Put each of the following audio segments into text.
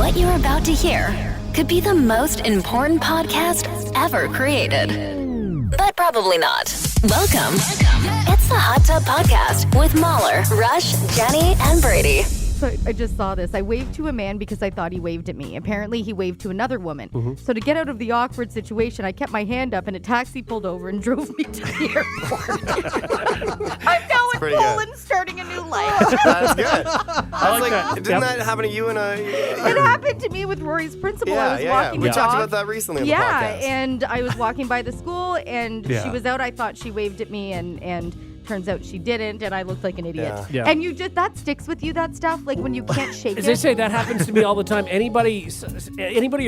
What you're about to hear could be the most important podcast ever created. But probably not. Welcome. It's the Hot Tub Podcast with Mahler, Rush, Jenny, and Brady. So I just saw this. I waved to a man because I thought he waved at me. Apparently, he waved to another woman. So to get out of the awkward situation, I kept my hand up and a taxi pulled over and drove me to the airport. I'm now in Poland starting a new life. That's good. I was that. didn't that happen to you in a... It happened to me with Rory's principal. I was walking We the talked dog. about that recently on the podcast. And I was walking by the school and Yeah. she was out. I thought she waved at me and turns out she didn't, and I looked like an idiot. Yeah. And that sticks with you, that stuff, like when you can't shake As it. I say, that happens to me all the time. Anybody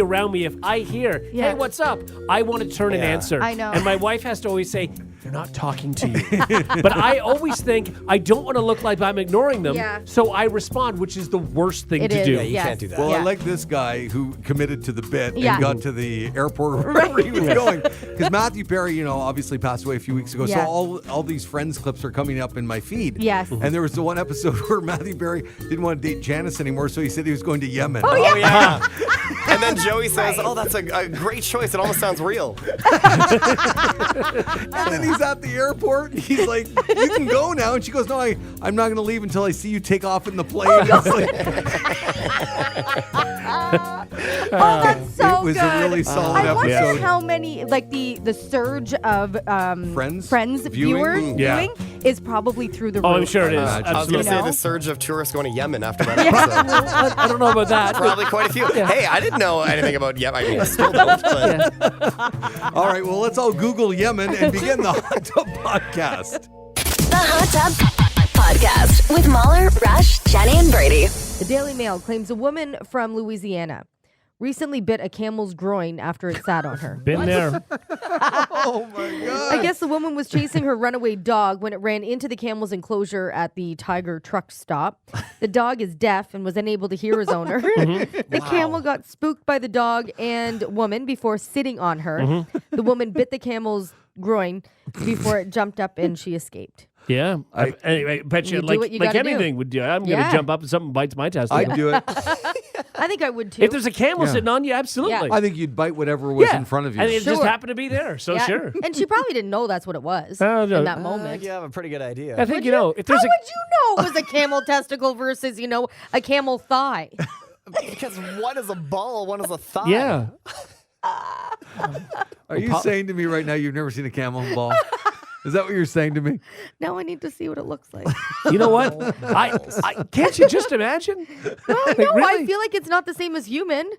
around me, if I hear, Yeah. hey, what's up? I want to turn and answer. I know. And my wife has to always say, they're not talking to you. But I always think, I don't want to look like I'm ignoring them. Yeah. So I respond, which is the worst thing It to is. do. Yeah, you can't do that. Well, Yeah. I like this guy who committed to the bit Yeah. and got to the airport or wherever he was going. Because Matthew Perry, obviously passed away a few weeks ago. Yeah. So all these Friends clips are coming up in my feed. Yes. And there was the one episode where Matthew Perry didn't want to date Janice anymore, so he said he was going to Yemen. Oh, Oh, yeah. And then Joey says, oh, that's a great choice. It almost sounds real. And then he's at the airport. He's like, you can go now. And she goes, no, I'm not going to leave until I see you take off in the plane. It's Oh, that's so it was good. a really solid I wonder episode. how many, like the surge of Friends viewers Yeah. viewing is probably through the roof. Oh, I'm sure it is. I was I was going to Absolutely. say the surge of tourists going to Yemen after that episode. I don't know about that. Probably quite a few. Hey, I didn't know anything about Yemen. I mean, I still don't, but... All right, well, let's all Google Yemen and begin the Hot Tub Podcast. The Hot Tub Podcast with Mahler, Rush, Jenny, and Brady. The Daily Mail claims a woman from Louisiana recently bit a camel's groin after it sat on her. Been there. Oh, my God. I guess the woman was chasing her runaway dog when it ran into the camel's enclosure at the Tiger truck stop. The dog is deaf and was unable to hear his owner. The camel got spooked by the dog and woman before sitting on her. The woman bit the camel's groin before it jumped up and she escaped. Yeah. Anyway, bet you, You do like, what you like gotta do. anything would do. I'm going to Yeah. jump up and something bites my testicle. I'd do it. I think I would too. If there's a camel sitting on you, absolutely. Yeah. I think you'd bite whatever was Yeah. in front of you. And it just Sure. happened to be there. So Yeah. sure. And she probably didn't know that's what it was Oh, no. in that I moment. think you have a pretty good idea. I think, if How there's would you know it was a camel testicle versus, a camel thigh? Because one is a ball, one is a thigh. Yeah. Are you saying to me right now you've never seen a camel ball? Is that what you're saying to me? Now I need to see what it looks like. You know what? I can't you just imagine? No, Like, I really? feel like it's not the same as human.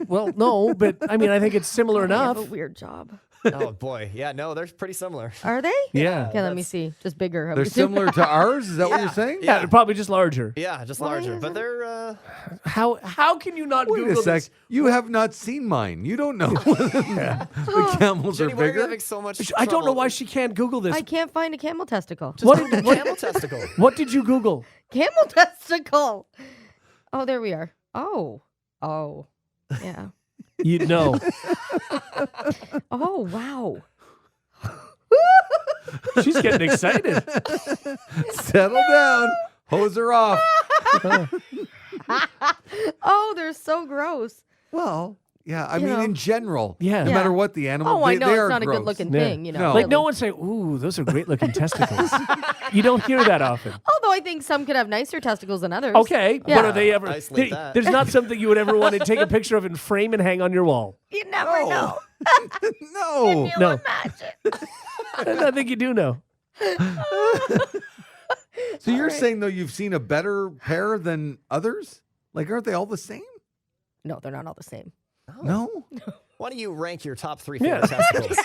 Well, no, but I mean, I think it's similar They have enough. a weird job. Oh, boy. Yeah, no, they're pretty similar. Are they? Yeah. Okay, let me see. Just bigger. I'm They're assuming. similar to ours? Is that what you're saying? Yeah, they're probably just larger. Yeah, just Why larger. is But it- they're... How can you not Wait Google a sec. this? You have not seen mine. You don't know whether the camels Jenny, are why are you bigger. having so much I don't know trouble? why she can't Google this. I can't find a camel testicle. What did, Camel testicle. what did you Google? Camel testicle. Oh, there we are. Oh. Yeah. You know. Oh, wow. She's getting excited. Settle down. Hose her off. Oh, they're so gross. Well, yeah. I You mean, know. in general, Yeah. no Yeah. matter what the animal, Oh, I know they it's are not a gross. good looking Yeah. thing, No. Like, no really. one say, ooh, those are great looking testicles. You don't hear that often. Although I think some could have nicer testicles than others. Okay, Yeah. but are they ever? Isolate that. There's not something you would ever want to take a picture of and frame and hang on your wall. You never know. No. No, Imagine. I think you do know. So you're saying, though, you've seen a better pair than others? Like, aren't they all the same? No, they're not all the same. No. Why don't you rank your top 3 Yeah. favorite testicles?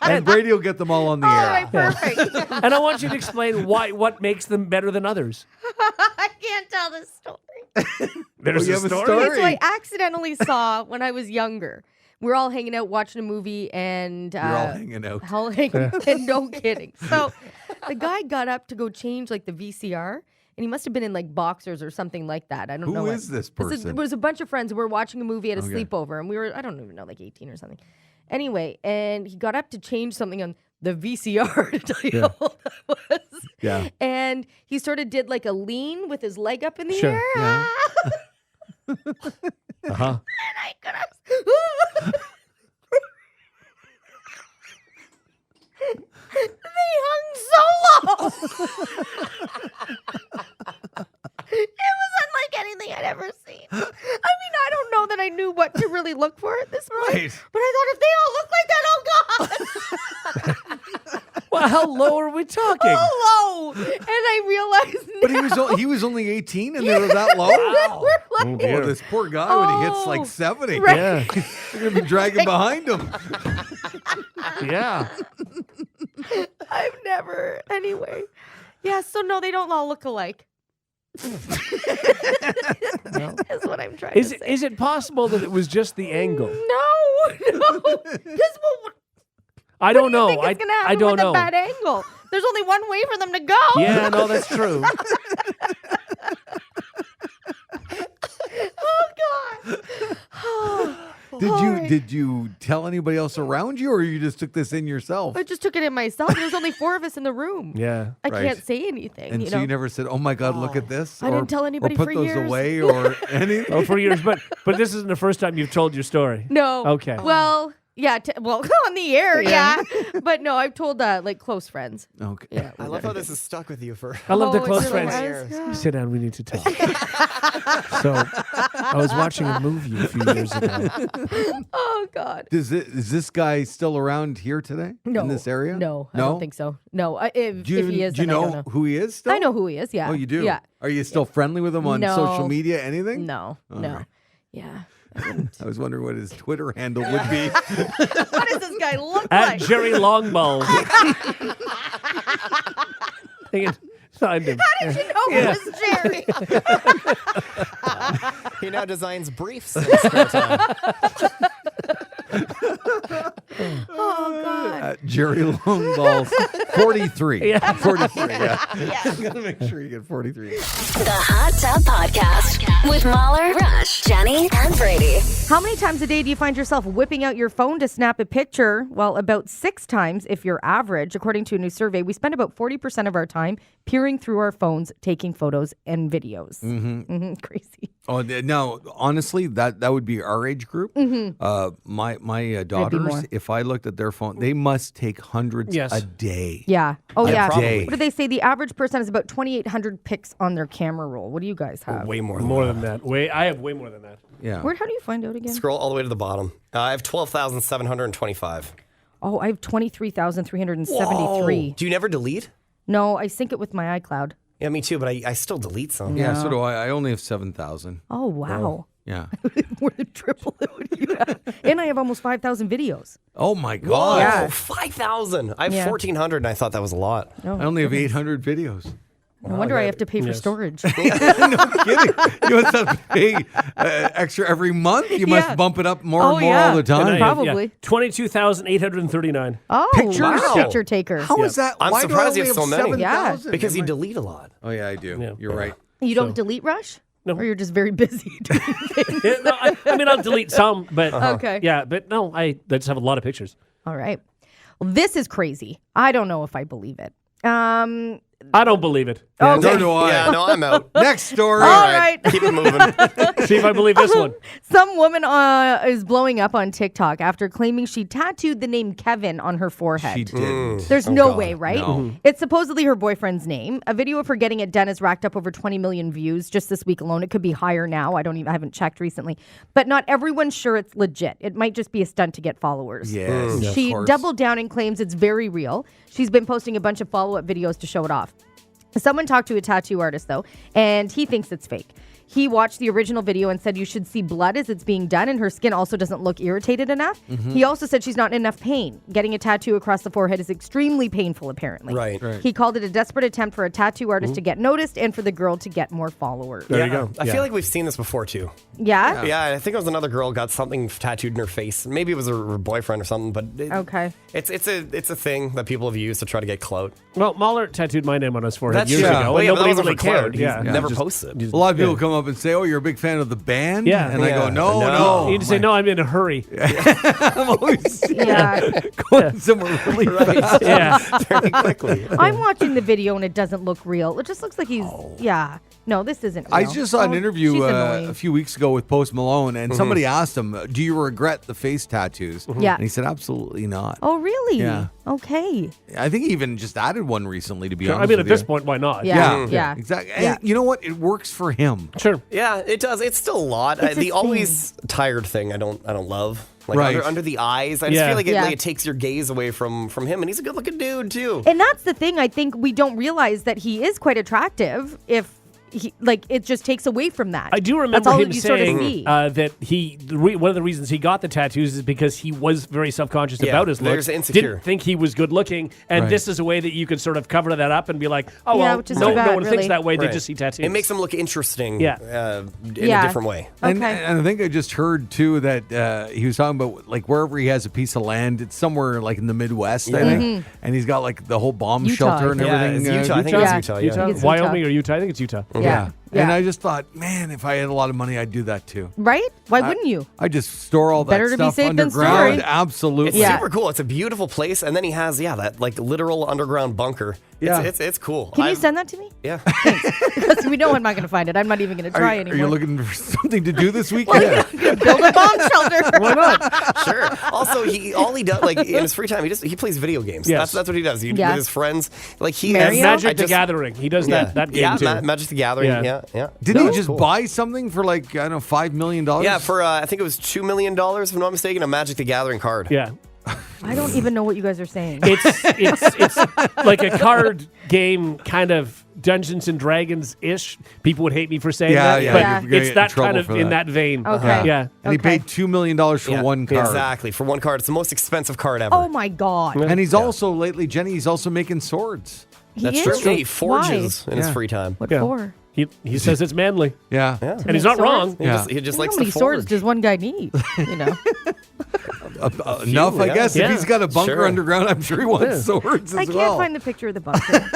And Brady will get them all on the All air. right, perfect. And I want you to explain what makes them better than others. I can't tell this story. There's you a have a story. story? Okay, so I accidentally saw when I was younger. We were all hanging out watching a movie and You're all hanging out. and no kidding. So the guy got up to go change like the VCR, and he must have been in like boxers or something like that. I don't know. Who what. is this It person? was a bunch of friends. We were watching a movie at a Okay. sleepover, and we were, I don't even know, like 18 or something. Anyway, and he got up to change something on the VCR to tell you how old I was. Yeah. And he sort of did like a lean with his leg up in the Sure. air. Yeah. Uh-huh. And I could have. They hung so low. It was unlike anything I'd ever seen. I mean, I don't know that I knew what to really look for at this point. Right. But I thought if they all look like that, oh God. Well, how low are we talking? Oh, low. And I realized But he was only 18 and they were that low? we're like, Oh, dear. Oh, this poor guy when he hits Oh, like 70. right. Yeah. You're going to be dragging behind him. Yeah. I've never. Anyway. Yeah, so no, they don't all look alike. Is what I'm trying to say. Is it possible that it was just the angle? No. Because I don't know. think it's gonna happen I don't with know. a bad angle. There's only one way for them to go. Yeah, no, that's true. Oh God. Did you tell anybody else around you, or you just took this in yourself? I just took it in myself. There's only 4 of us in the room. Yeah. I Right. can't say anything. And you so know? you never said, "Oh my God, look at this," I didn't tell anybody or put for those years. away, or anything. Oh, for years, but this isn't the first time you've told your story. No. Okay. Well, yeah. On the air, yeah. But no, I've told like close friends. Okay. Yeah. I love how this has stuck with you for. I love the Oh, it close really friends. has, yeah. You sit down. We need to talk. So, I was watching a movie a few years ago. Oh God. Is this guy still around here today? No. In this area? No, I don't think so. No, if he is, do you then I know, don't know. who he is still? I know who he is. Yeah. Oh, you do? Yeah. Are you still friendly with him on No. social media? Anything? No. No. right. Yeah. I was wondering what his Twitter handle would be. What does this guy look At like? Jerry Longballs. They can find him. How did you know it was Jerry? He now designs briefs in his spare time. Oh God. Jerry Longballs, 43. Yeah. 43, yeah. Gotta make sure you get 43. The Hot Tub Podcast with Mahler, Rush, Jenny, and Brady. How many times a day do you find yourself whipping out your phone to snap a picture? Well, about 6 times if you're average. According to a new survey, we spend about 40% of our time peering through our phones, taking photos and videos. Mm-hmm. Crazy. Oh, no, honestly, that would be our age group. My daughters, more. if I looked at their phone, they must take hundreds Yes. a day. Yeah. Oh, yeah. Probably. What do they say? The average person has about 2,800 pics on their camera roll. What do you guys have? Way more than More that. than that. I have way more than that. Yeah. How do you find out again? Scroll all the way to the bottom. I have 12,725. Oh, I have 23,373. Do you never delete? No, I sync it with my iCloud. Yeah, me too, but I still delete some. Yeah, so do I. I only have 7,000. Oh, wow. Yeah. More than triple it would you have. And I have almost 5,000 videos. Oh, my Whoa, God. Yeah. 5,000. I have Yeah. 1,400, and I thought that was a lot. I only have 800 videos. No wonder I have to pay for storage. No kidding. You must have to pay extra every month. You must Yeah. bump it up more Oh, and more yeah. all the And I time. have, Probably. 22,839. Oh, Pictures? wow. Wow. Picture taker. How is that? I'm Why do I surprised you only have so many. 7,000? Because you Am I- delete a lot. Oh, yeah, I do. Yeah. You're right. You don't delete Rush? No. Or you're just very busy doing things? Yeah, no, I mean, I'll delete some, but Okay. yeah, but no, I just have a lot of pictures. All right. Well, this is crazy. I don't know if I believe it. I don't believe it. Yeah, Okay. nor do I. Yeah, no, I'm out. Next story. All right. Keep it moving. See if I believe this one. Some woman is blowing up on TikTok after claiming she tattooed the name Kevin on her forehead. She didn't. There's no way, right? No. It's supposedly her boyfriend's name. A video of her getting it done has racked up over 20 million views just this week alone. It could be higher now. I haven't checked recently. But not everyone's sure it's legit. It might just be a stunt to get followers. Yes, of She course. doubled down and claims it's very real. She's been posting a bunch of follow-up videos to show it off. Someone talked to a tattoo artist, though, and he thinks it's fake. He watched the original video and said you should see blood as it's being done, and her skin also doesn't look irritated enough. He also said she's not in enough pain. Getting a tattoo across the forehead is extremely painful, apparently. Right. He called it a desperate attempt for a tattoo artist to get noticed and for the girl to get more followers. There you go. I feel like we've seen this before, too. Yeah? Yeah, I think it was another girl got something tattooed in her face. Maybe it was her boyfriend or something, but Okay. it's a thing that people have used to try to get clout. Well, Mahler tattooed my name on his forehead That's years true. ago, Well, and yeah, but nobody that wasn't really for clout. cared. He's Yeah, never just- posted. A lot of people come up and say, "Oh, you're a big fan of the band," Yeah. and I go, Yeah. "No, No. no." You just say, no, I'm in a hurry. I'm always Yeah. going somewhere really fast. Yeah. Very quickly. I'm watching the video and it doesn't look real. It just looks like he's, yeah. No, this isn't real. I just saw an Oh, interview she's annoying. a few weeks ago with Post Malone, and somebody asked him, "Do you regret the face tattoos?" Yeah. And he said, "Absolutely not." Oh, really? Yeah. Okay. I think he even just added one recently, to be honest. I mean, with at this you. point, why not? Yeah. Yeah. exactly. Yeah. And you know what? It works for him. Sure. Yeah, it does. It's still a lot. It's a The always tired thing, I don't love. Like Right. under the eyes, I just Yeah. feel like Yeah. it takes your gaze away from him, and he's a good-looking dude too. And that's the thing. I think we don't realize that he is quite attractive if it just takes away from that. I do That's remember all him you sort of saying see. that one of the reasons he got the tattoos is because he was very self-conscious Yeah, about his look. there's insecure. Didn't think he was good looking, and Right. this is a way that you could sort of cover that up and be like, oh, Yeah, well, which is no too bad, one thinks really. that way. They Right. just see tattoos. It makes him look interesting. Yeah. In Yeah. a different way. And, Okay. and I think I just heard too that he was talking about like wherever he has a piece of land, it's somewhere like in the Midwest, I think, and he's got like the whole bomb Utah, shelter and I think. Yeah, everything. it's Utah. I think Yeah. it's Utah. Yeah. Utah? It's Wyoming Utah. or Utah? I think it's Utah. Yeah. Yeah. And I just thought, man, if I had a lot of money, I'd do that too. Right? Why wouldn't you? I just store all that Better to be stuff safe than underground. sorry. Absolutely. It's Yeah. super cool. It's a beautiful place, and then he has that like literal underground bunker. Yeah. It's cool. Can you send that to me? Yeah. Because we know I'm not going to find it. I'm not even going to try Are anymore. you looking for something to do this weekend? Build a bomb shelter. Why not? Sure. Also, all he does, like in his free time, he plays video games. Yes. That's what he does. Yeah. With his friends, like he Mario? has Magic I the just- Gathering. He does Yeah, that game too. Magic the Gathering. Yeah. Yeah. Didn't he That's just cool. buy something for like, I don't know, $5 million? Yeah, for I think it was $2 million, if I'm not mistaken, a Magic the Gathering card. Yeah. I don't even know what you guys are saying. It's like a card game, kind of Dungeons and Dragons ish. People would hate me for saying Yeah, that, yeah, but you're gonna get it's in that trouble kind of for in that. that vein. Okay. Yeah. And he Okay. paid $2 million for Yeah, one card. Exactly, for one card. It's the most expensive card ever. Oh my God. And he's also, lately, Jenny, he's also making swords. That's He true. is? Yeah, he forges in his Yeah. free time. What Yeah. for? He says it's manly, Yeah. Yeah. and he's not Swords? wrong. Yeah. He just How likes many to swords forge. does one guy need? You know. Enough, I yeah. guess. Yeah. If he's got a bunker Sure. underground, I'm sure he wants Yeah. swords as I can't well. find the picture of the bunker.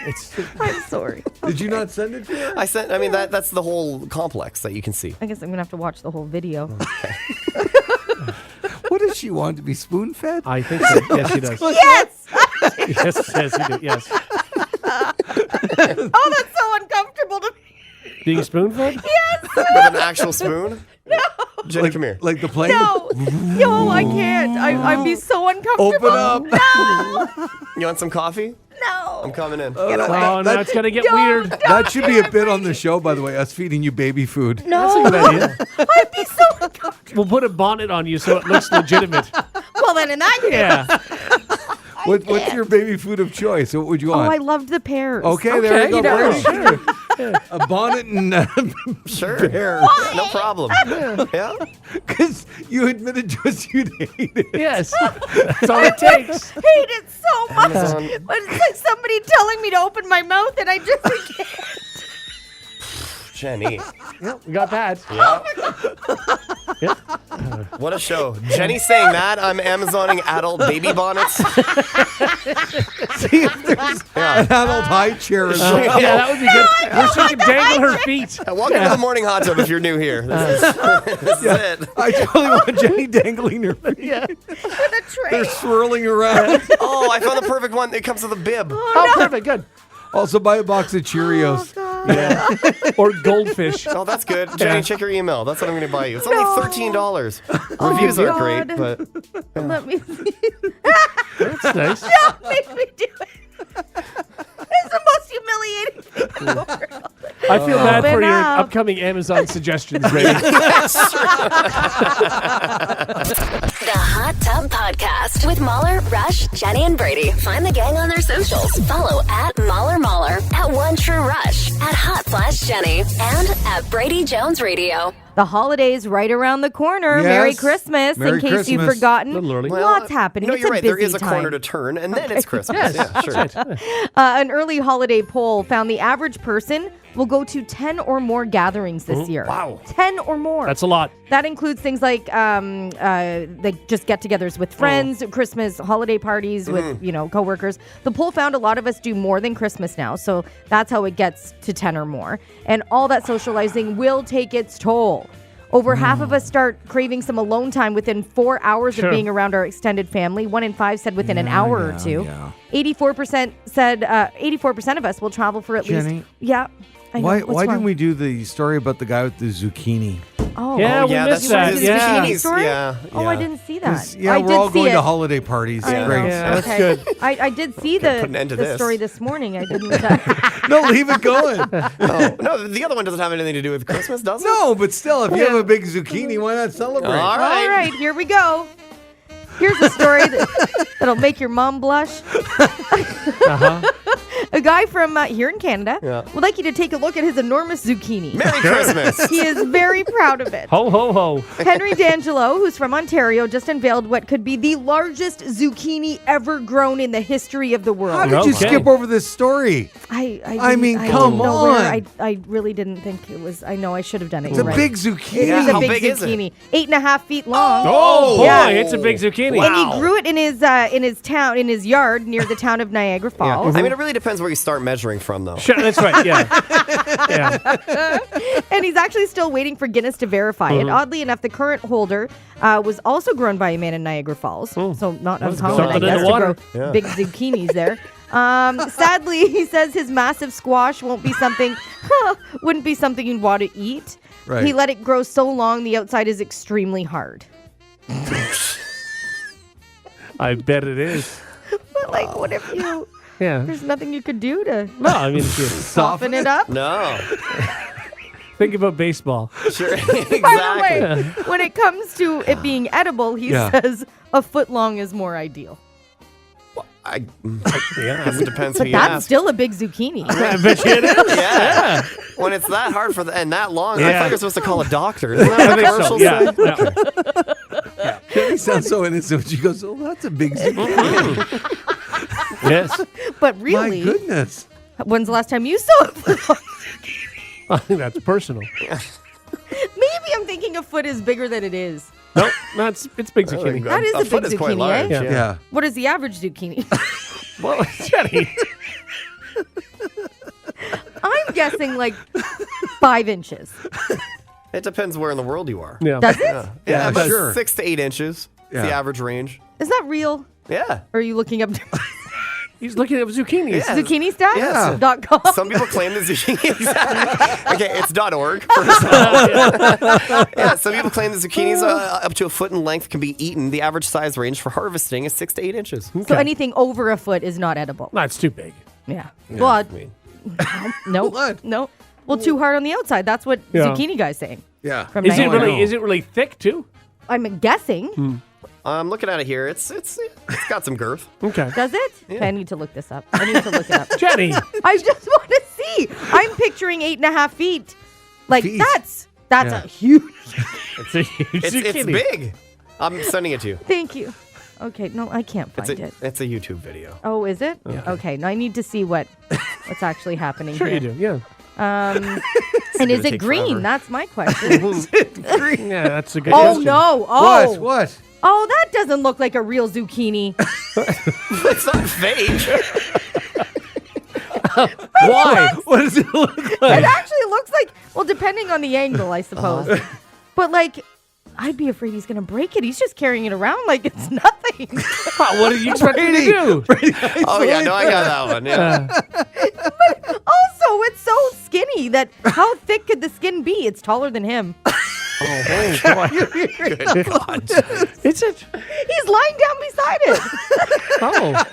It's, I'm sorry. Did you not send it to her? I mean, that's the whole complex that you can see. I guess I'm gonna have to watch the whole video. What does she want to be spoon fed? I think so. Yes, he does. Yes. Yes, he do. Yes. Oh, that's so uncomfortable to me. Being spoon-fed? With an actual spoon? No. Jenny, come here. Like the plane? No, I can't. I'd be so uncomfortable. Open up. No, You want some coffee? no. I'm coming in. Oh, now it's going to get Don't. weird. That should be a bit on the show, by the way, us feeding you baby food. No, Good idea. I'd be so uncomfortable. We'll put a bonnet on you so it looks legitimate. Well, then in that case. Yeah. What's your baby food of choice? What would you Oh, want? I loved the pears. Okay, there you go. Okay, Brady. sure. A bonnet and Sure. pear. No problem. Yeah. Because you admitted to us you'd hate it. Yes. That's all it takes. I hate it so much. Amazon. But it's like somebody telling me to open my mouth and I just can't. Jenny. We got that. What a show. Jenny saying that. I'm Amazoning adult baby bonnets. See if there's an adult high chair as well. Yeah, that would be good. Where she can dangle her feet. Welcome to the morning hot tub if you're new here. This is it. I totally want Jenny dangling her feet. Yeah. With a tray. They're swirling around. Oh, I found the perfect one. It comes with a bib. Oh, perfect. Good. Also, buy a box of Cheerios. Yeah. Or goldfish. Oh, that's good. Jenny, check your email. That's what I'm going to buy you. It's only $13. Reviews aren't great, God. but Let me see. That's nice. Don't make me do it. It's the most humiliating thing in the world. I feel bad for Open your up. upcoming Amazon suggestions, Brady. The Hot Tub Podcast with Mahler, Rush, Jenny, and Brady. Find the gang on their socials. Follow at Mahler, at One True Rush, at Hot Flash Jenny, and at Brady Jones Radio. The holidays right around the corner. Yes. Merry Christmas. Merry in case you've Christmas. forgotten. Little early. Lots happening. No, It's you're a right. busy There is a time. corner to turn, and then it's Christmas. Yes. Yeah, sure. That's right. An early holiday poll found the average person will go to 10 or more gatherings this year. Wow. 10 or more. That's a lot. That includes things like just get-togethers with friends, Christmas holiday parties with coworkers. The poll found a lot of us do more than Christmas now, so that's how it gets to 10 or more. And all that socializing will take its toll. Over half of us start craving some alone time within 4 hours Sure. of being around our extended family. 1 in 5 said within an hour or two. yeah. 84% said 84% of us will travel for at Jenny, least. Yeah. I know. Why What's didn't wrong? we do the story about the guy with the zucchini? Oh, Yeah, Oh, we yeah, missed that's that. right. Yeah. Zucchini story? Yeah, Oh, I yeah. didn't see that. 'Cause, yeah, I we're did all see going it. to holiday parties. I know. Great. Yeah, that's Okay. good. I did see put an end to the this. story this morning. I didn't. No, leave it going. Oh, no, the other one doesn't have anything to do with Christmas, does it? No, but still, if you have a big zucchini, why not celebrate? All right. All right, here we go. Here's a story that'll make your mom blush. A guy from here in Canada would like you to take a look at his enormous zucchini. Merry Christmas. He is very proud of it. Ho, ho, ho. Henry D'Angelo, who's from Ontario, just unveiled what could be the largest zucchini ever grown in the history of the How world. did you Okay. skip over this story? I mean, didn't come know where. on. I really didn't think it was. I know I should have done it. It's You're a right. big It zucchini. is a How big big is it? zucchini, 8.5 feet long. Oh, boy, Yeah. it's a big zucchini. And he grew it in his town, in his yard near the town of Niagara Falls. I mean, it really depends where you start measuring from, though. Sure, that's right, yeah. Yeah. And he's actually still waiting for Guinness to verify it. Oddly enough, the current holder was also grown by a man in Niagara Falls, so not uncommon, I Something in guess, the to water. grow big zucchinis there. Sadly, he says his massive squash wouldn't be something you'd want to eat. Right. He let it grow so long, the outside is extremely hard. I bet it is. But like, what if you? Yeah. There's nothing you could do to No, I mean, if you soften it up. No. think about baseball. Sure. Exactly. By the way, when it comes to it being edible, he Yeah. says a foot long is more ideal. I Yeah. guess it depends who But you that's ask. still a big zucchini. I bet you it is. Yeah. When it's that hard and that long, I Yeah. thought you're supposed to call a doctor. Isn't that I what think so. commercials Yeah. say? Yeah. He sounds so innocent. She goes, "Oh, that's a big zucchini." Yes. But My really, goodness. when's the last time you saw a foot long? I think that's personal. Maybe I'm thinking a foot is bigger than it is. No, it's big zucchini. That is A a big foot is quite zucchini, large. eh? Yeah. Yeah. What is the average zucchini? Well, Jenny. I'm guessing like 5 inches. It depends where in the world you are. Yeah. Does it? Yeah, about sure. 6 to 8 inches. Is Yeah. the average range. Is that real? Yeah. Or are you looking up He's looking at zucchinis. Yeah. zucchinistats.com? Some people claim the zucchini. Okay, it's .org. First of all. Yeah, some people claim the zucchinis up to a foot in length can be eaten. The average size range for harvesting is 6 to 8 inches. So anything over a foot is not edible. That's too big. Yeah. Well, I mean, no. What? No. Well, too hard on the outside. That's what Yeah. zucchini guy's saying. Yeah. From Is it Niagara. really? Is it really thick too? I'm guessing. I'm looking at it here. It's got some girth. Okay. Does it? Okay, I need to look this up. I need to look it up. Jenny. I just want to see. I'm picturing 8.5 feet. Like Feet. that's Yeah. a huge. It's a huge It's zucchini. big. I'm sending it to you. Thank you. Okay, no, I can't find it. It's a YouTube video. Oh, is it? Okay, now I need to see what's actually happening Sure here. you do. Yeah. And gonna is it take green? forever. That's my question. Yeah, that's a good Oh question. no! Oh, What? Oh, that doesn't look like a real zucchini. It's not fake. Why? What does it look It like? actually looks like, well, depending on the angle, I suppose. But like, I'd be afraid he's gonna break it. He's just carrying it around like it's nothing. What do you expect me to do? Oh yeah, no, I got that one. Yeah. Also, it's so skinny that how thick could the skin be? It's taller than him. Good God. It's a. He's lying down beside it. Oh.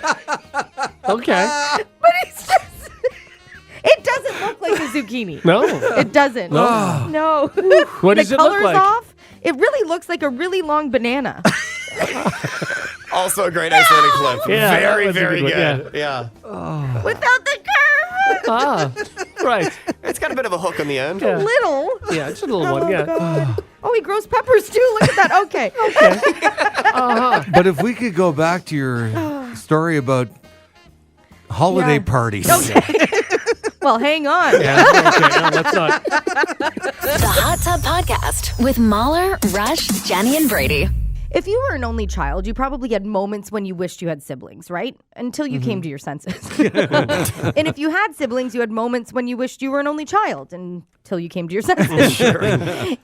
Okay. But he's just. It doesn't look like a zucchini. No. It doesn't. No. No. What The does it look color's like? off. It really looks like a really long banana. Also a great isolated clip. Yeah, that very, was a very good one, good. Yeah. Without the curve. Ah. Right. It's got a bit of a hook on the end. Yeah. Little. Yeah, it's a little Oh, one. Yeah. God. Oh, he grows peppers too. Look at that. Okay. But if we could go back to your story about holiday Yeah. parties. Well, hang on. Yeah. Okay. No, let's not. The Hot Tub Podcast with Mahler, Rush, Jenny, and Brady. If you were an only child, you probably had moments when you wished you had siblings, right? Until you came to your senses. And if you had siblings, you had moments when you wished you were an only child until you came to your senses.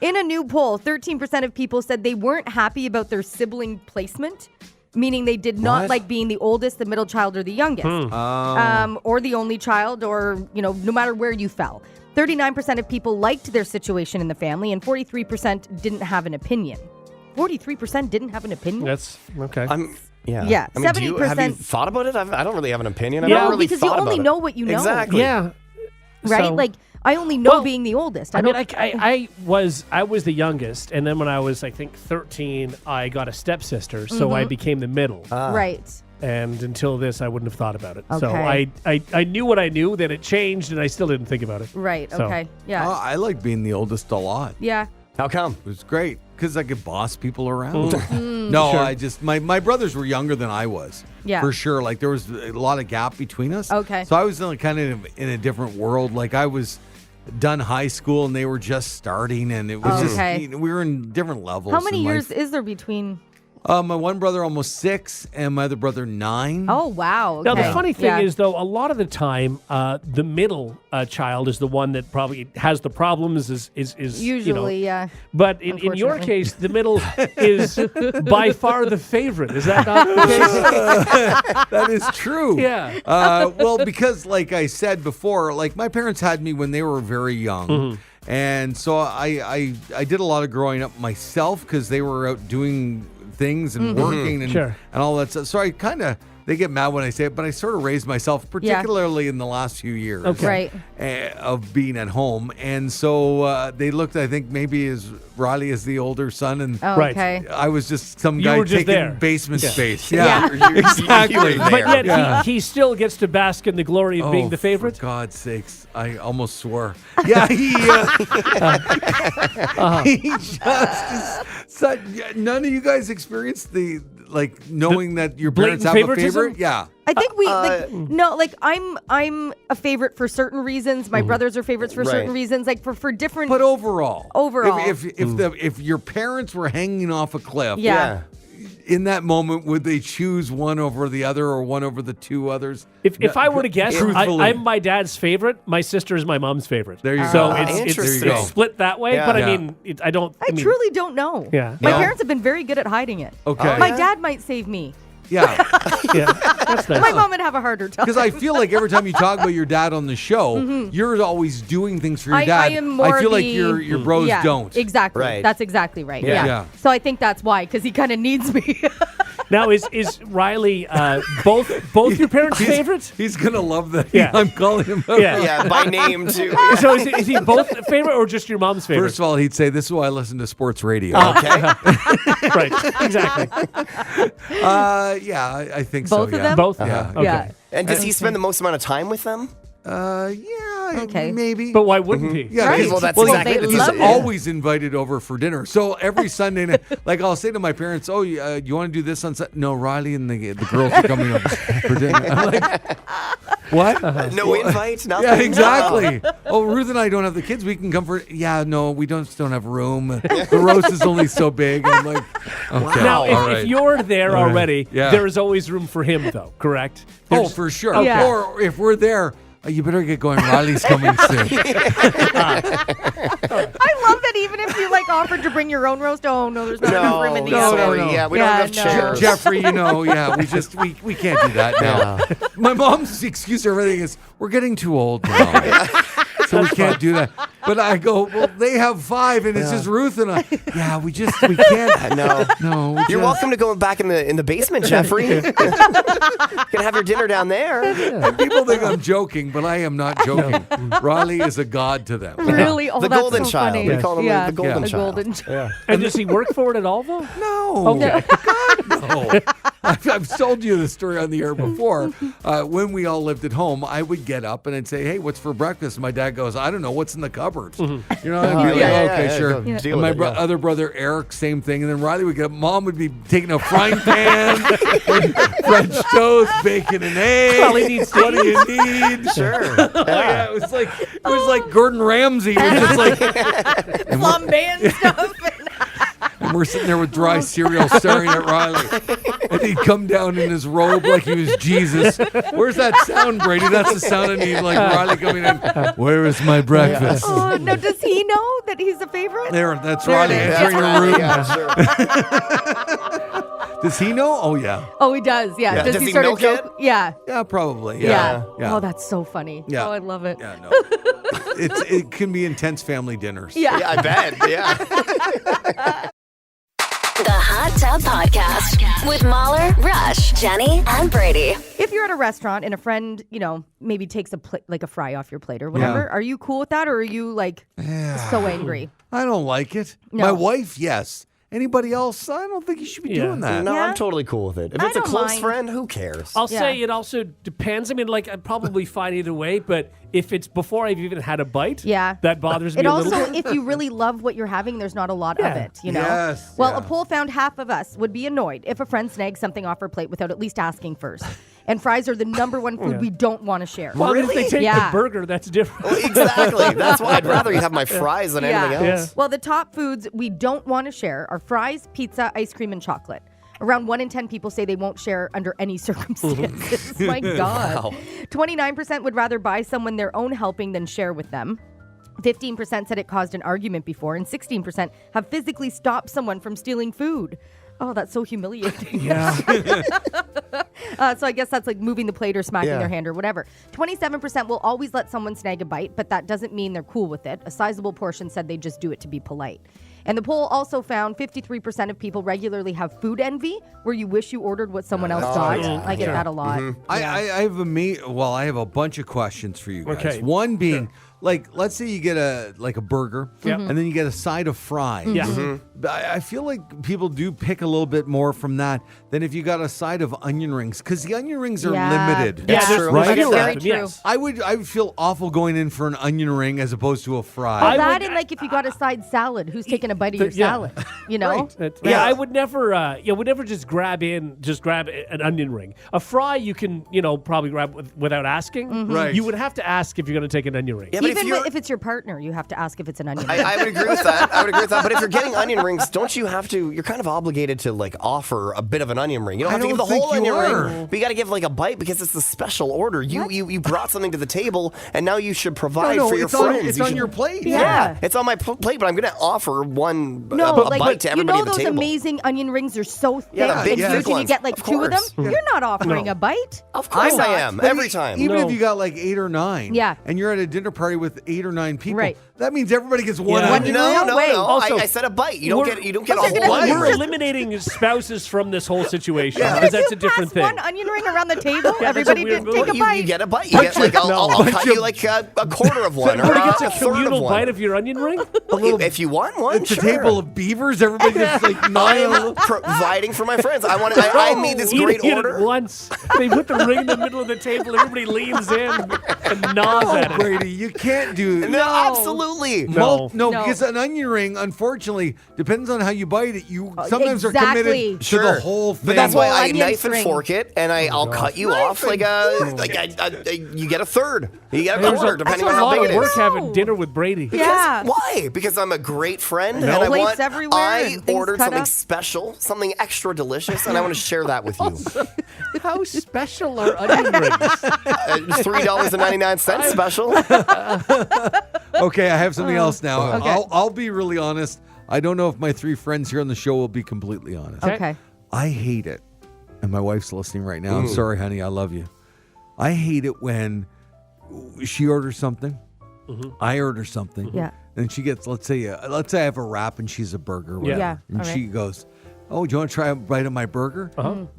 In a new poll, 13% of people said they weren't happy about their sibling placement, meaning they did not like being the oldest, the middle child, or the youngest, or the only child, or, no matter where you fell. 39% of people liked their situation in the family, and 43% didn't have an opinion. 43% didn't have an opinion? That's okay. Yeah, I mean, 70%. have you thought about it? I don't really have an opinion. I've No, never really because you thought only about know it. what you know. Exactly. Yeah. Right? So- Like, I only know Well, being the oldest. I mean, I was the youngest, and then when I was, I think, 13, I got a stepsister, so I became the middle. Right. And until this, I wouldn't have thought about it. So Okay. I knew what I knew, then it changed, and I still didn't think about it. Right. So- Okay. Yeah. I like being the oldest a lot. Yeah. How come? It was great because I could boss people around. No, I just my brothers were younger than I was. Yeah. For sure. Like there was a lot of gap between us. Okay. So I was kind of in a different world. Like I was done high school and they were just starting, and it was Okay. just we were in different levels. How many in years life. is there between? My one brother almost 6, and my other brother 9. Oh, wow. Now, the okay. funny thing Yeah. is, though, a lot of the time, the middle child is the one that probably has the problems, is Usually, yeah. But in your Unfortunately. case, the middle is by far the favorite. Is that not the case? That is true. Yeah. Well, because like I said before, like my parents had me when they were very young. And so I did a lot of growing up myself because they were out doing things and working and, Sure. and all that stuff. So I they get mad when I say it, but I sort of raised myself, particularly in the last few years Right. of being at home. And so they looked, I think, maybe as Riley as the older son, and Oh, Right. okay. I was just some You guy were just taking there. basement space. Yeah. Exactly. You were But there. yet he still gets to bask in the glory of being the favorite. For God's sakes, I almost swore. Yeah, he just is such. None of you guys experienced the knowing that your parents have blatant a favoritism? favorite. Yeah. I think I'm a favorite for certain reasons. My brothers are favorites for certain Right. reasons. Like for different. But overall, Overall. if your parents were hanging off a cliff, Yeah. in that moment, would they choose one over the other or one over the two others? If I were to guess, Truthfully. I'm my dad's favorite. My sister is my mom's favorite. There you So go. it's Interesting. There you go. split that way. Yeah. But I Yeah. mean, I don't. I mean, truly don't know. Yeah. My Yeah. parents have been very good at hiding it. Okay. My dad might save me. Yeah. Yeah, that's nice. My mom would have a harder time. Because I feel like every time you talk about your dad on the show, you're always doing things for your dad. I am more I feel like the- your bros yeah, don't. Exactly. Right. That's exactly right. Yeah. Yeah. Yeah. So I think that's why, because he kind of needs me. Now, is Riley both your parents' favorites? He's gonna love that. Yeah. I'm calling him out. Yeah. Yeah, by name too. So is he both favorite or just your mom's favorite? First of all, he'd say, "This is why I listen to sports radio." Okay. Right, exactly. Yeah, I think Both so. of yeah. them? Both. Yeah. Okay. Yeah. And does he spend the most amount of time with them? Yeah. Okay. Maybe. But why wouldn't he? Yeah, Right. 'cause- Well, that's Well, exactly. they it's love He's it. always invited over for dinner. So every Sunday night, like I'll say to my parents, "Oh, you want to do this on Sunday?" No, Riley and the girls are coming over for dinner. I'm like, what? No invite, nothing. Yeah, exactly. Oh, Ruth and I don't have the kids. We can come for. Yeah, no, we don't have room. The roast is only so big. And I'm like, okay, Now, if, all right. if you're there All right. already, Yeah. there is always room for him, though. Correct? Oh, There's- for sure. Yeah. Or if we're there, you better get going. Riley's coming soon. I love that even if you offered to bring your own roast, oh no, there's not enough room in the no, oven. sorry. no. Yeah, we Yeah, don't have no. chairs. Jeffrey, we can't do that now. My mom's excuse for everything is we're getting too old now. So we can't do that. But I go, well, they have 5 and it's just Ruth and I. Yeah, we can't. No. No. You're welcome to go back in the basement, Jeffrey. You can have your dinner down there. And people think I'm joking, but I am not joking. Riley is a god to them. Really? Oh, The that's golden so child. funny. We call him the golden the child. golden child. And does he work for it at all, though? No. Okay. God, no. I've told you the story on the air before. When we all lived at home, I would get up and I'd say, "Hey, what's for breakfast?" And my dad goes, "I don't know. What's in the cupboard?" You know, I'd be like, "Okay, sure." go deal And my with it, yeah. other brother Eric, same thing. And then Riley would get up. Mom would be taking a frying pan, and French toast, bacon and eggs. Well, he needs to What do you need? Sure. Yeah, it was like Gordon Ramsay. It was just like, Flambe and stuff. And we're sitting there with dry cereal staring at Riley. And he'd come down in his robe like he was Jesus. Where's that sound, Brady? That's the sound I need, like Riley coming in. Where is my breakfast? Oh, no, does he know that he's a favorite? That's There Riley it is. entering your room. Yeah, sure. Does he know? Oh, yeah. Oh, he does. Yeah. Yeah. Does Does he he sort of milk joke? it? Yeah. Yeah, probably. Yeah. Yeah. Oh, that's so funny. Yeah. Oh, I love it. Yeah, no. It can be intense family dinners. Yeah. Yeah, I bet. Yeah. The Hot Tub Podcast with Mahler, Rush, Jenny, and Brady. If you're at a restaurant and a friend, maybe takes like a fry off your plate or whatever, Yeah. are you cool with that, or are you like so angry? I don't like it. No. My wife, yes. Anybody else, I don't think you should be doing that. No, Yeah? I'm totally cool with it. If I it's a don't close mind. friend, who cares? I'll Yeah. say it also depends. I mean, like, I'm probably fine either way, but if it's before I've even had a bite, Yeah. that bothers me It a little also, bit. if you really love what you're having, there's not a lot of Yeah. it, you know? Yes, Well, yeah. a poll found half of us would be annoyed if a friend snags something off her plate without at least asking first. And fries are the number one food we don't want to share. Well, if they take Yeah. the burger, that's different. Well, exactly. That's why I'd rather you have my fries than anything Yeah. else. Well, the top foods we don't want to share are fries, pizza, ice cream, and chocolate. Around 1 in 10 people say they won't share under any circumstances. My God. Wow. 29% would rather buy someone their own helping than share with them. 15% said it caused an argument before, and 16% have physically stopped someone from stealing food. Oh, that's so humiliating. Yeah. So I guess that's like moving the plate or smacking Yeah. their hand or whatever. 27% will always let someone snag a bite, but that doesn't mean they're cool with it. A sizable portion said they just do it to be polite. And the poll also found 53% of people regularly have food envy, where you wish you ordered what someone else got. yeah. I get that a lot. I have I have a bunch of questions for you guys. Okay. One being, like, let's say you get a burger, Yep. and then you get a side of fries. Yeah. I feel like people do pick a little bit more from that than if you got a side of onion rings, because the onion rings are Yeah. limited. Yeah, there's true. right? I get Very that. true. Yes. I would feel awful going in for an onion ring as opposed to a fry. I That would- and like if you got a side salad, who's taking a bite of your yeah. salad? You know? Yeah, I would never. Would never just grab an onion ring. A fry you can, probably grab without asking. Mm-hmm. Right. You would have to ask if you're going to take an onion ring. Yeah, but Even if, if it's your partner, you have to ask if it's an onion. I would agree with that. But if you're getting onion rings, don't you have to? You're kind of obligated to like offer a bit of an onion ring. You don't I have to give don't the whole think you onion are. ring, but you got to give like a bite because it's a special order. You brought something to the table, and now you should provide no, for your it's on, friends. it's You on should- your plate. Yeah. It's on my plate, but I'm going to offer one No, a like bite to everybody at the those table. amazing onion rings are so thick Yeah, the big and thick huge, and you ones. get like Of 2 of them. course. You're not offering No. a bite. Of course I'm I not. am. But Every time. Even No. if you got like 8 or 9, Yeah. and you're at a dinner party with 8 or 9 people, Right. that means everybody gets one Yeah. onion One- ring. No, way. Also, I said a bite. You don't we're- get a But you're whole gonna- onion We're ring. eliminating spouses from this whole situation Yeah. because If that's you a different pass thing. one onion ring around the table, Yeah, that's a everybody weird did take a You bite. get a bite. You get like I'll Bunch cut of- you like a quarter of one, or Everybody a gets a third of communal one. bite of your onion ring. If you want one, It's sure. a table of beavers. Everybody gets like I 9. am providing for my friends. I made this You great eat order. it once. They put the ring in the middle of the table. Everybody leans in and gnaws at it. Brady, you can't do No, absolutely. No. No, No. because an onion ring, unfortunately, depends on how you bite it. You sometimes are exactly. committed to the whole thing. But that's why Whole I onion knife and string. fork it, and I'll cut you off like you get a third. You get a There's quarter, a, depending that's on a how lot big of it work is. having dinner with Brady. Yeah. Why? Because I'm a great friend, No. and I Plates want. everywhere I and things ordered cut something up. special, something extra delicious, and I want to share that with you. How special are onion rings? It's $3.99 special. Okay, I have something else now. Okay. I'll be really honest. I don't know if my 3 friends here on the show will be completely honest. Okay. I hate it. And my wife's listening right now. I'm sorry, honey. I love you. I hate it when she orders something. I order something. Yeah. And she gets, let's say I have a wrap and she's a burger. or whatever, Yeah, And all she right. goes, "Oh, do you want to try a bite of my burger?"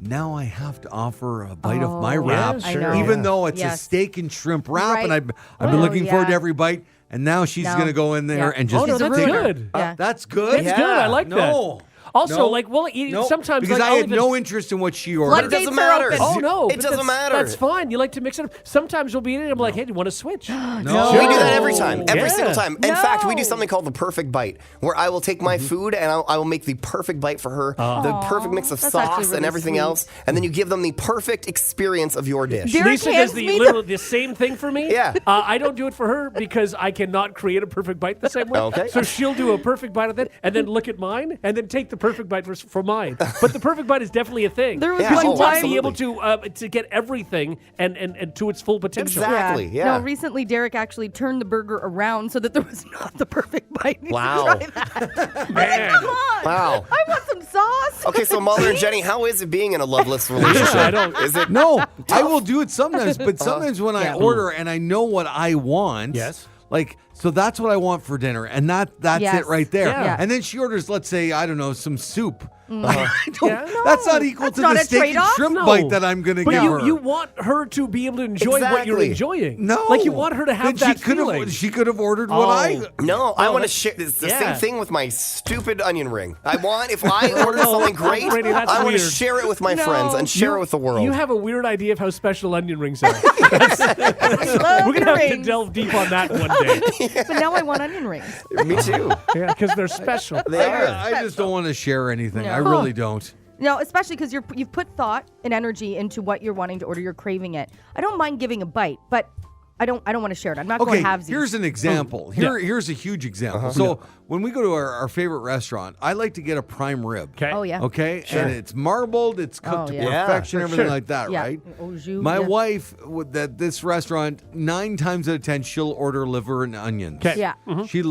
Now I have to offer a bite of my Oh, wrap, I know. even though it's a Yes. steak and shrimp wrap, Right. and I've been Oh, looking forward to yeah. every bite. And now she's No. going to go in there Yeah. and just Oh, no, She's a that's ruder. good. Yeah. That's good. That's good. I like that. No. Also, No. like, well, No, sometimes because like, I I'll had even- no interest in what she ordered. But it doesn't Floodgates are matter. open. Oh no, It but doesn't that's- matter. That's fine. You like to mix it up. Sometimes we'll be eating. I'm like, hey, do you want to switch? No. We do that every time, every Yeah. single time. In fact, we do No. something called the perfect bite, where I will take my food and I will make the perfect bite for her, the perfect mix of that's sauce actually and really everything sweet. else, and then you give them the perfect experience of your dish. Derek Lisa hands does me the same thing for me. Yeah. I don't do it for her because I cannot create a perfect bite the same way. Okay. So she'll do a perfect bite of it and then look at mine and then take the perfect bite for mine. But the perfect bite is definitely a thing. There was Yeah. Because you one want to time. be able to get everything and to its full potential. Exactly. Yeah. No, recently Derek actually turned the burger around so that there was not the perfect bite. You Wow. should try that. Man. Come on. Wow. I want some sauce. Okay, so Mahler and Jenny, how is it being in a loveless relationship? I don't- Is it? No, I will do it sometimes, but sometimes when I Yeah. order and I know what I want, Yes. like, so that's what I want for dinner, and that's Yes. it right there. Yeah. And then she orders, let's say, I don't know, some soup. Yeah. That's not equal That's to not the a steak and trade-off. shrimp No. bite that I'm going to But give her. you want her to be able to enjoy what you're Exactly. enjoying. no, Like you want her to have Then that feeling. She could have ordered what I. Oh. No, I No, want to that's- share. It's the yeah. same thing with my stupid onion ring. I want, if I order something great, Brady, that's I want to weird. share it with my No. friends and share You- it with the world. You have a weird idea of how special onion rings are. We're going to have to rings. delve deep on that one day. But now I want onion rings. Me too. Yeah, because they're special. They are. I just don't want to share anything. No. I really don't. No, especially because you've put thought and energy into what you're wanting to order. You're craving it. I don't mind giving a bite, but I don't want to share it. I'm not Okay, going halvesies. here's an example. Here's a huge example. Uh-huh. So when we go to our favorite restaurant, I like to get a prime rib. Okay. Oh yeah. Okay, and it's marbled, it's cooked Oh, to yeah. perfection, Yeah, everything sure. like that, Yeah. right? Au jus, My yeah. wife, at this restaurant, 9 times out of 10, she'll order liver and onions. Okay. Yeah. She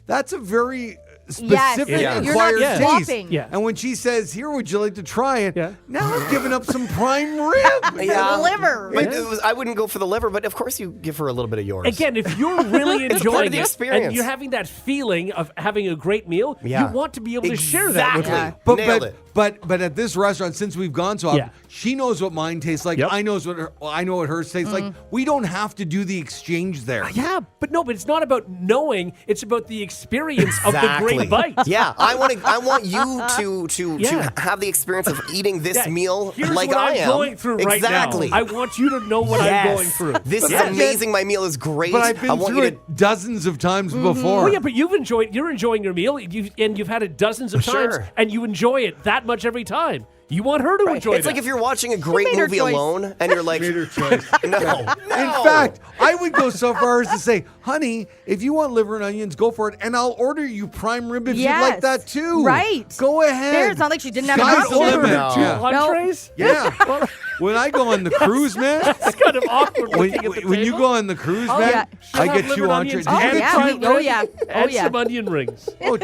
that's a very specific Yeah. You're not acquired taste. swapping. Yeah. And when she says, "Here, would you like to try it?" Yeah. Now I'm giving up some prime rib. Yeah. Liver. But I wouldn't go for the liver, but of course you give her a little bit of yours. Again, if you're really It's part enjoying of the it experience. and you're having that feeling of having a great meal, Yeah. you want to be able to share that with Exactly. her. But Nailed it. but at this restaurant, since we've gone so often, Yeah. she knows what mine tastes like. Yep. I know what hers tastes like. We don't have to do the exchange there. Yeah, but it's not about knowing. It's about the experience of the Exactly. great bite. Yeah, I want you to Yeah. have the experience of eating this Yeah, meal here's like what I I'm am. going through exactly. right now. I want you to know what Yes. I'm going through. This is Yes. amazing. My meal is great. But I've been I want through you to. it dozens of times before. Oh yeah, but you're enjoying your meal. You've had it dozens of times, Sure. and you enjoy it that much every time. You want her to enjoy It's that. like if you're watching a great made her movie choice. alone and you're like, no. In fact, I would go so far as to say, honey, if you want liver and onions, go for it, and I'll order you prime rib if you'd like Yes. that too. Right. Go ahead. There, it's not like she didn't have an Sky's the option. limit. No. two Yeah. entrees. Yeah. When I go on the cruise, man, It's kind of awkward when, looking at the when you table. go on the cruise, Oh, man, yeah. I She'll get have 2 liver entrees. onions Oh, Did you get yeah. prime Oh, rib yeah. And Oh, yeah. some onion rings. Oh,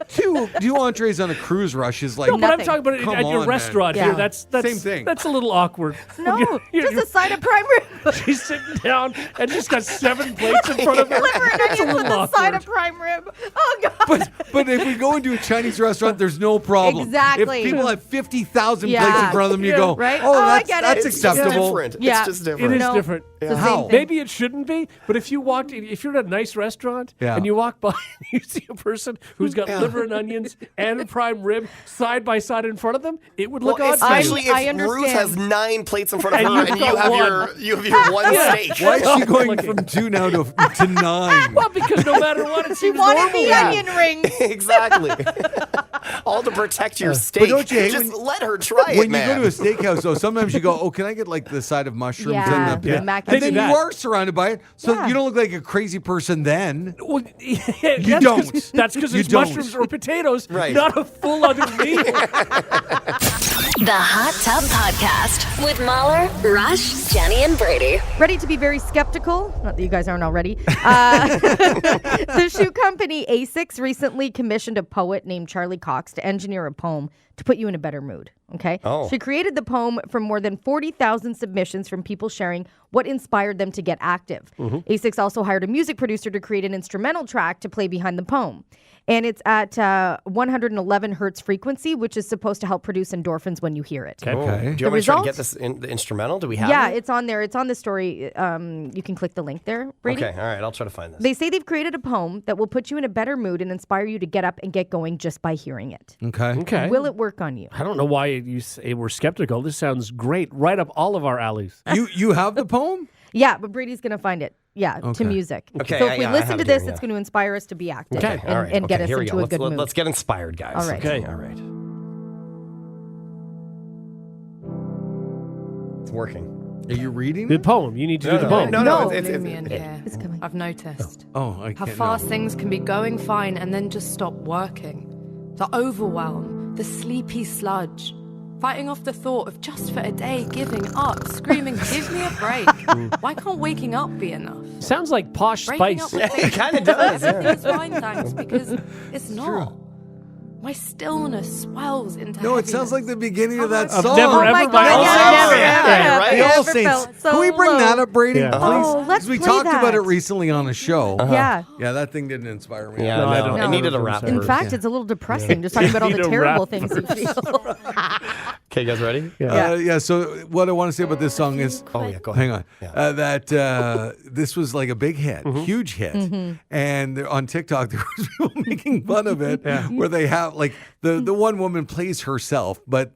two entrees on a cruise rush is like No, but I'm Nothing. talking about it Come at your on, man. restaurant Yeah. here. That's Same thing. That's a little awkward. No, You're- just a side of prime rib. She's sitting down and just got 7 plates in front of her. Liver and That's a onions little on the side awkward. of prime rib. Oh god. But if we go into a Chinese restaurant, there's no problem. Exactly. If people have 50,000 Yeah. plates in front of them, you Yeah. go, Right? oh, Oh, I that's, get it. that's It's just acceptable. different. Yeah. It's just It different. is No. different. It's the How? same thing. Maybe it shouldn't be, but if you're at a nice restaurant Yeah. and you walk by and you see a person who's got liver and onions and a prime rib side by side in front of them, it would look Well, odd. to you. especially I if Ruth understand. has 9 plates in front of And her you've and you got have one. your one Yeah. steak. Why is she going Looking. from 2 now to 9? Well, because no matter what, it She seems wanted normal. the onion ring. Exactly. All to protect your steak. But don't you hate Just when- let her try it, When you man. go to a steakhouse, though, sometimes you go, oh, can I get like the side of mushrooms Yeah, and the the mac and and then cheese. you are surrounded by it, so Yeah. you don't look like a crazy person then. Well, You don't. That's because You it's don't. mushrooms or potatoes, Right. not a full other meal. The Hot Tub Podcast with Mahler, Rush, Jenny, and Brady. Ready to be very skeptical? Not that you guys aren't already. The shoe company Asics recently commissioned a poet named Charlie Cox to engineer a poem to put you in a better mood. Okay? Oh. She created the poem from more than 40,000 submissions from people sharing what inspired them to get active. Asics also hired a music producer to create an instrumental track to play behind the poem. And it's at 111 hertz frequency, which is supposed to help produce endorphins when you hear it. Oh, Okay. do you want me to try to result? get this in the instrumental? Do we have Yeah, it? it's on there. It's on the story. You can click the link there, Brady. Okay, all right. I'll try to find this. They say they've created a poem that will put you in a better mood and inspire you to get up and get going just by hearing it. Okay. Okay. Will it work on you? I don't know why you say we're skeptical. This sounds great. Right up all of our alleys. You have the poem? Yeah, but Brady's going to find it. Yeah, Okay. to music. Okay, so if we I listen have to it this, here, it's yeah. going to inspire us to be active Okay, and, all right. and get okay, us here we into go. a good mood. Let's get inspired, guys. All right. Okay. All right. It's working. Are you reading? The poem. You need to do the poem. No, No. it's Gloomy in here. It's coming. I've noticed Oh, I how can't. fast no. things can be going fine and then just stop working. The overwhelm, the sleepy sludge. Fighting off the thought of just for a day giving up, screaming, give me a break. Why can't waking up be enough? Sounds like Posh Breaking Spice. up with It kind of does. Yeah. Everything's fine, thanks, because it's not. My stillness swells into No, it sounds like the beginning of that Of song. Never Ever my by God, All yeah, Saints. never, Yeah, ever, right. The All never Saints. felt so Can we bring low. that up, Brady, Yeah. please? Oh, let's 'Cause we play talked about it that. recently on a show. Yeah. Yeah, that thing didn't inspire me. Yeah, No, I no, don't it know. needed a No. rap. In verse. fact, it's a little depressing just talking about all Need the a terrible rap things you feel. Okay, you guys ready? Yeah. So what I want to say about this song is, Oh, yeah, go ahead. hang on, Yeah. that this was like a big hit, huge hit, and on TikTok there was people making fun of it, where they have like the one woman plays herself, but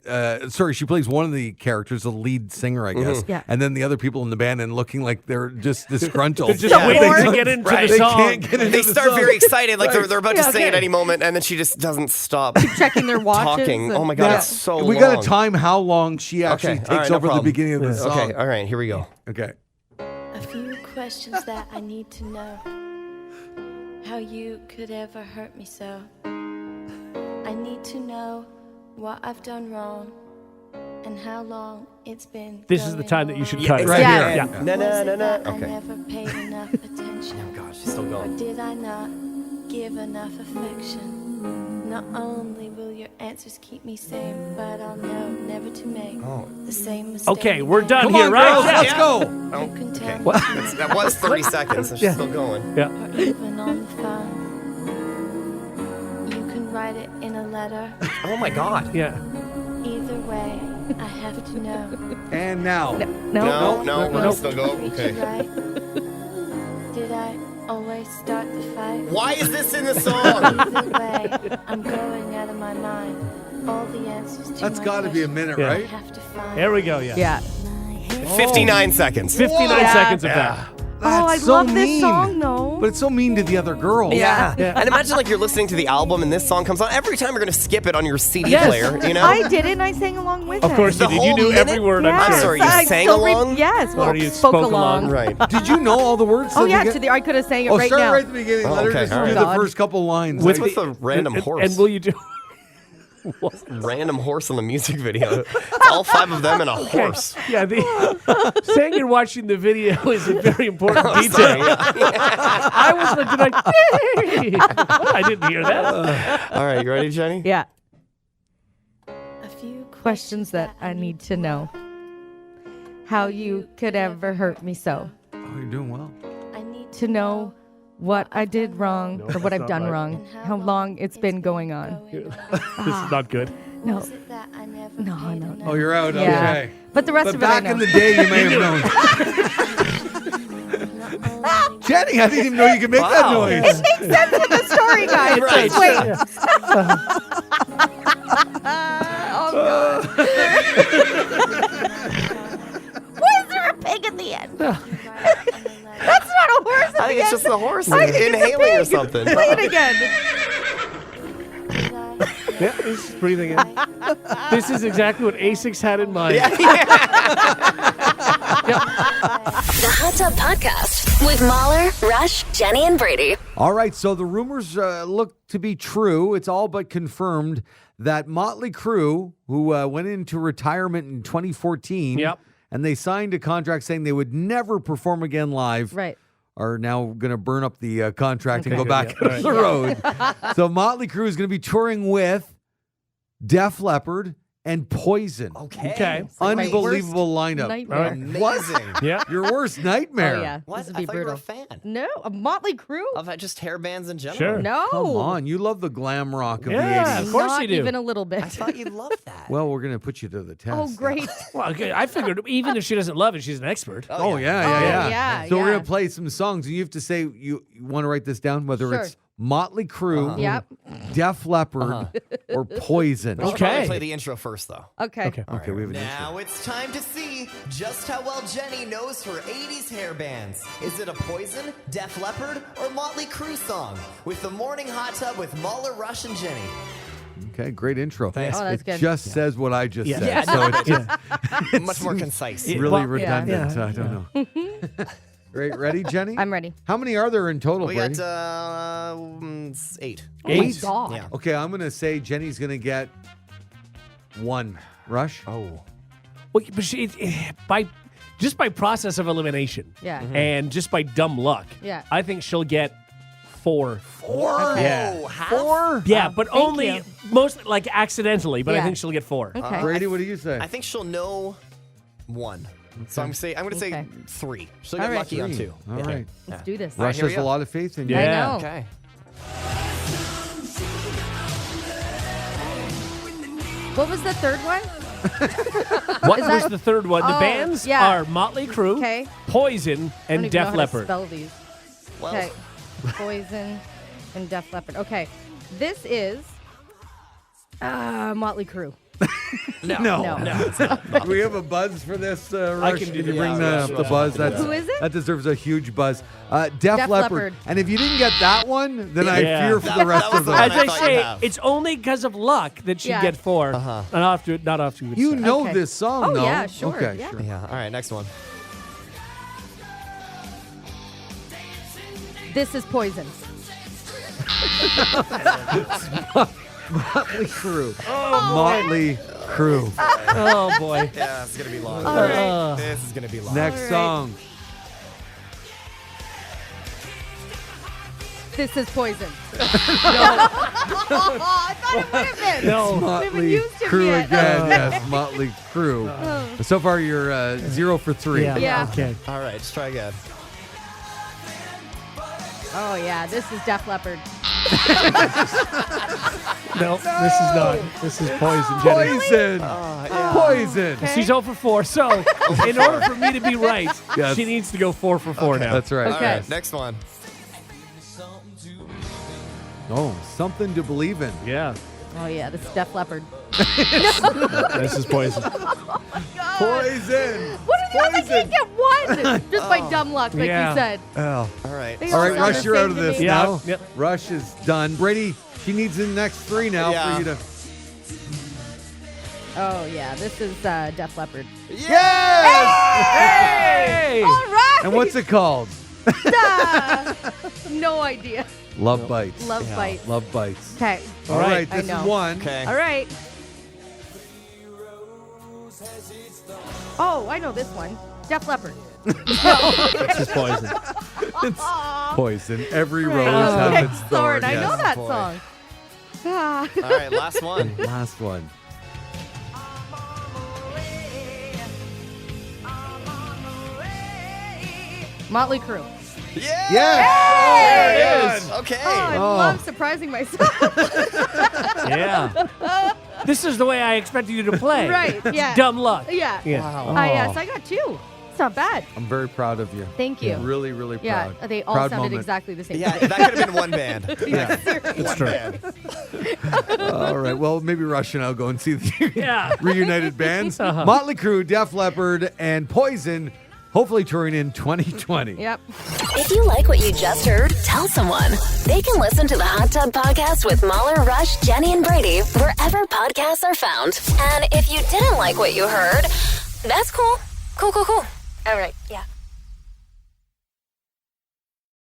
she plays one of the characters, the lead singer, I guess, Yeah. and then the other people in the band, and looking like they're just disgruntled. They're just waiting to get into Right. the They song. can't get into They the start song. very excited, like they're about to Yeah, sing at okay. any moment, and then she just doesn't stop Checking their watches. talking. and- Oh my god, Yeah. it's so we long. got to time how long she actually Okay, takes all right, no over the problem. beginning of the song. Okay, all right, here we go. Okay. A few questions that I need to know. How you could ever hurt me so. I need to know what I've done wrong and how long it's been. This is the going time that you on. should Yeah, cut it. Right Yeah. here. Yeah. No, Was no, it no, no. that I Okay. never paid enough attention? Oh gosh, she's still Or going. did I not give enough affection? Not only will your answers keep me sane, but I'll know never to make the same mistake. Okay, we're again. done Come here, on, right? girls, Yeah. let's go. You can tell me, That was 30 seconds, so she's still going. Yeah. or even on the phone. You can write it in a letter. Oh my god. Yeah. Either way, I have to know. And now. No. No, Was still the go. creature Okay. right? Did I always start the fight? Why is this in the song? Either way, I'm going out of my mind. All the answers to That's my got to be a questions minute, Yeah. I right? have to find. There we go. Yeah. Yeah. 59 seconds. 59 Yeah. seconds of that. Oh, I That's so love this mean. song, though. But it's so mean to the other girl. Yeah. Yeah. And imagine like you're listening to the album and this song comes on. Every time you're going to skip it on your CD Yes. player, you know? I did it and I sang along with Of it. course The you did. You whole knew every minute? word, Yes, I'm I'm sure. sorry, you I sang still along? yes. Or you spoke spoke along. along. Right. Did you know all the words? Oh, Did you yeah. get- I could have sang it Oh, right start now. right at the beginning. Oh, Let her okay, just all do right. the God. first couple lines. What's Like, with the random horse? And will you do? Random horse in the music video. It's all 5 of them and a horse. Yeah, the saying you're watching the video is a very important I'm detail. sorry. I was looking like, hey! I didn't hear that. All right, you ready, Jenny? Yeah. A few Questions that I need to know. How you could ever hurt me so. oh, you're doing well. I need To know what I did wrong or what that's I've not done right. wrong. and How long it's been going on. This is not good. No. Was it that I never No, paid no, enough? Oh, you're out. Yeah. Okay. But the rest But of it I back know. in the day, you may have known. Not only Jenny, I didn't even know you could make that Wow. noise. It makes sense in the story, guys. Right. Just wait. Oh, God. Why is there a pig at the end? That's not a horse at I think the it's end. just the horse I think it's a inhaling or pig. something. Play it again. Yeah, he's breathing in. This is exactly what Asics had in mind. The Hot Tub Podcast with Mahler, Rush, Jenny, and Brady. All right, so the rumors look to be true. It's all but confirmed that Motley Crue, who went into retirement in 2014, Yep. and they signed a contract saying they would never perform again live, Right. are now going to burn up the contract and Okay, go good, back yeah, on the road. So Motley Crue is going to be touring with Def Leppard and Poison. Okay. Unbelievable lineup. nightmare. Amazing. Yeah. Your worst nightmare. Oh, yeah. What? This would I be thought you were brutal. a fan No, a Motley Crue? of just hair bands in general. Sure. No. Come on, you love the glam rock of Yeah, the of 80s. course Not you do. even a little bit. I thought you loved that. Well, we're going to put you to the test. Oh, great. Well, okay, I figured even if she doesn't love it, she's an expert. Oh, yeah. Oh, yeah, So we're yeah. going to play some songs, and you have to say, you want to write this down, whether Sure. it's Motley Crue, Yep. Def Leppard, or Poison. We should probably Okay. play the intro first, though. Okay. Okay. Okay, we have an Now it's time to see just how well Jenny knows her 80s hair bands. Is it a Poison, Def Leppard, or Motley Crue song? With the Morning Hot Tub with Mahler, Rush, and Jenny. Okay, great intro. Thanks. Oh, that's it good. just says what I just said. Yeah. So it's just Much more concise. Yeah. really Well, redundant. yeah. I don't know. Great, ready, Jenny? I'm ready. How many are there in total, We Brady? got 8. Oh, my Eight? God. Yeah. Okay, I'm going to say Jenny's going to get 1. Rush? Oh. Well, but by process of elimination, Yeah. and just by dumb luck, Yeah. I think she'll get 4. 4? Yeah. Oh, half? 4? Yeah, but thank only you. mostly like accidentally. But I Yeah. think she'll get 4. Okay. Brady, what do you say? I think she'll know 1. So I'm going to say Okay. 3. She'll All get right. lucky on 2. All right. Let's do this. Rush here we has a go. lot of faith in you. Yeah. I know. Okay. What was the third one? What Is was that- the third one? The Oh, bands yeah. are Motley Crue, Okay. Poison, I don't and even know Def how Leppard. to spell these. Well, Okay. Poison and Def Leppard. Okay. This is Motley Crue. No. Do we have a buzz for this, Rush? can do you the- bring yeah, the Rush, buzz? Rush. Who is it? That deserves a huge buzz. Def Def Leppard. Leppard. And if you didn't get that one, then I Yeah. fear for That- the rest that was of the them. one As I I thought say, you'd have. it's only because of luck that she'd Yeah. get 4. Not off to a good You start. know Okay. this song, Oh, though. yeah, sure, Okay, yeah. sure. Yeah. All right, next one. This is Poison. Motley Crue. Motley Crue. Oh boy. Yeah, it's going to be long. All right. This is going to be long. Next right. song. This is Poison. I thought it would have been. No. We haven't Motley used him Crue yet. again. Yes, Motley Crue. So far, you're 0 for 3. Yeah. Okay. All right, let's try again. Oh, yeah. This is Def Leppard. No, this is not. This is Poison, Jenny. Poison. Poison. Okay. She's 0 for 4. So, in order for me to be right, Yes. she needs to go 4 for 4 now. That's right. Okay. All right, next one. Oh, something to believe in. Yeah. Oh, yeah. This is Def Leppard. This is Poison. Poison. What are they? I can't get one. Just by dumb luck, like Yeah. you said. Oh. All right. They All right, sound Rush, the you're same out of to this me. Yeah. now. Yep. Rush is done. Brady, she needs the next 3 now Yeah. for you to. Oh, yeah. This is Def Leppard. Yes! Hey! All right. And what's it called? No idea. Love Bites. Love bites. Love Bites. Okay. All right, I this is know. 1. Okay. All right. Oh, I know this one. Def Leppard. This is Poison. Poison. Every rose Okay, has its thorn. Thorn. I know Yes. that boy. song. Ah. All right, last one. Last one. Motley Crue. Yeah! Yes! There it is. Okay. Oh, I Oh. love surprising myself. Yeah. This is the way I expected you to play. Right, yeah. Dumb luck. Yeah. Yeah. Yes, I got 2. It's not bad. I'm very proud of you. Thank you. Really, really Yeah, proud. they all Proud sounded moment. exactly the same. Yeah, that could have been one band. Yeah. One band. All right. Well, maybe Rush and I'll go and see the Yeah. reunited bands. Motley Crue, Def Leppard, and Poison, hopefully touring in 2020. Yep. If you like what you just heard, tell someone. They can listen to the Hot Tub Podcast with Mahler, Rush, Jenny, and Brady wherever podcasts are found. And if you didn't like what you heard, that's cool. Cool. All right.